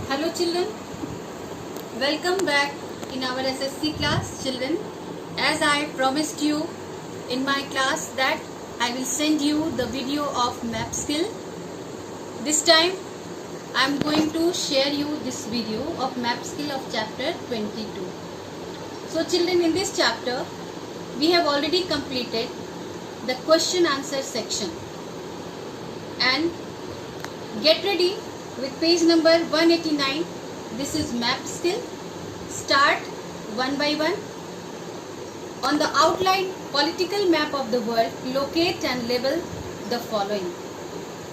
Hello children, welcome back in our SSC class. Children, as I promised you in my class that I will send you the video of map skill. This time I am going to share you this video of map skill of chapter 22. So children, in this chapter we have already completed the question answer section, and get ready with page number 189. This is map skill. Start one by one. On the outline political map of the world, locate and label the following.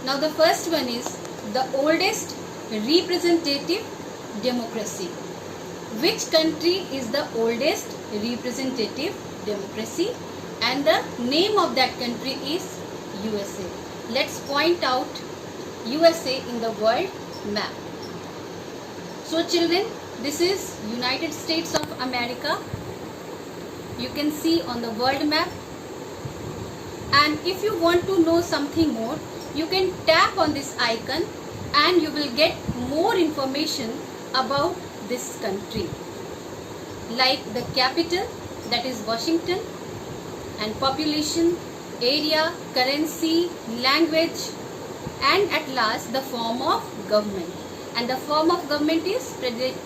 Now the first one is the oldest representative democracy. Which country is the oldest representative democracy? And the name of that country is USA. Let's point out USA in the world map. So children, this is United States of America. You can see on the world map. And if you want to know something more, you can tap on this icon and you will get more information about this country, like the capital, that is Washington, and population, area, currency, language, and at last the form of government. And the form of government is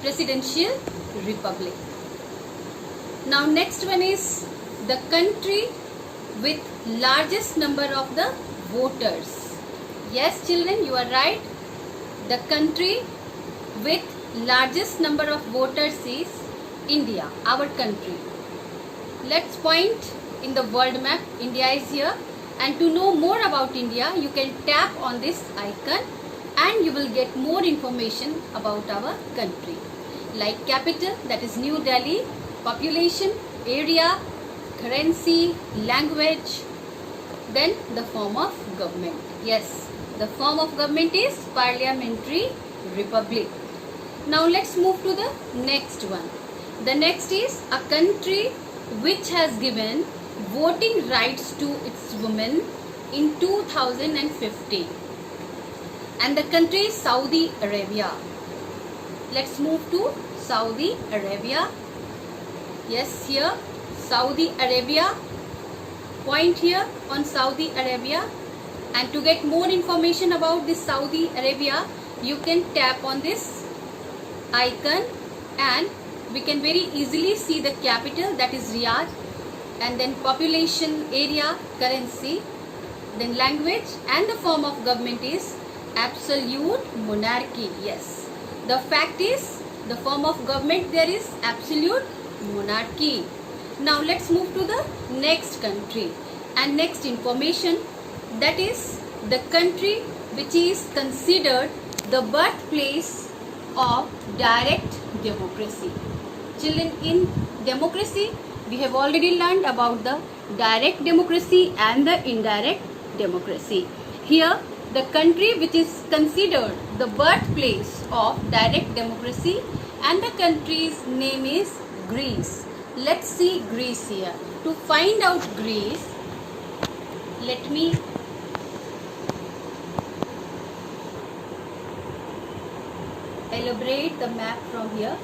presidential republic. Now next one is the country with largest number of the voters. Yes children, you are right. The country with largest number of voters is India, our country. Let's point in the world map. India is here. And to know more about India, you can tap on this icon and you will get more information about our country. Like capital, that is New Delhi, population, area, currency, language, then the form of government. Yes, the form of government is parliamentary republic. Now let's move to the next one. The next is a country which has given voting rights to its women in 2015, and the country is Saudi Arabia. Let's move to Saudi Arabia. Yes, here Saudi Arabia. Point here on Saudi Arabia, and to get more information about this Saudi Arabia, you can tap on this icon and we can very easily see the capital, that is Riyadh, and then population, area, currency, then language, and the form of government is absolute monarchy. Yes, the fact is the form of government there is absolute monarchy. Now let's move to the next country and next information, that is the country which is considered the birthplace of direct democracy. Children, in democracy we have already learned about the direct democracy and the indirect democracy. Here the country which is considered the birthplace of direct democracy, and the country's name is Greece. Let's see Greece here. To find out Greece, let me elaborate the map from here,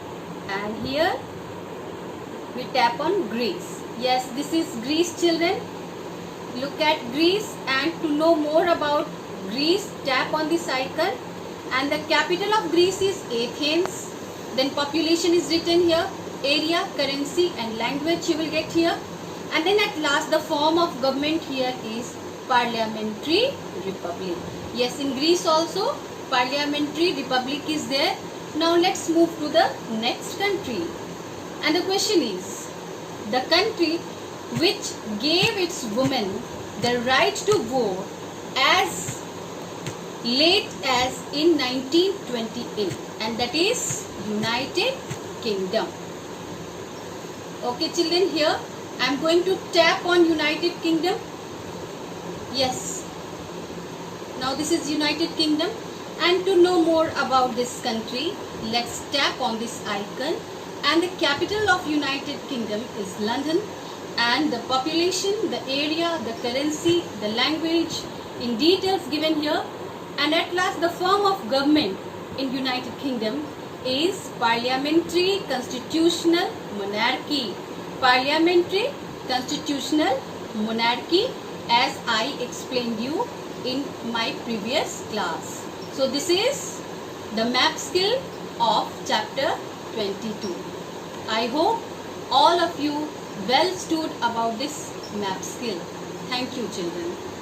and here we tap on Greece. Yes, this is Greece children. Look at Greece, and to know more about Greece, tap on this icon, and the capital of Greece is Athens. Then population is written here, area, currency, and language you will get here. And then at last the form of government here is parliamentary republic. Yes, in Greece also parliamentary republic is there. Now let's move to the next country. And the question is, the country which gave its women the right to vote as late as in 1928, and that is United Kingdom. Okay children, here I am going to tap on United Kingdom. Yes, now this is United Kingdom, and to know more about this country, let's tap on this icon. And the capital of United Kingdom is London, and the population, the area, the currency, the language in details given here, and at last the form of government in United Kingdom is parliamentary constitutional monarchy. Parliamentary constitutional monarchy, as I explained you in my previous class. So this is the map skill of chapter 22. I hope all of you well stood about this map skill. Thank you, children.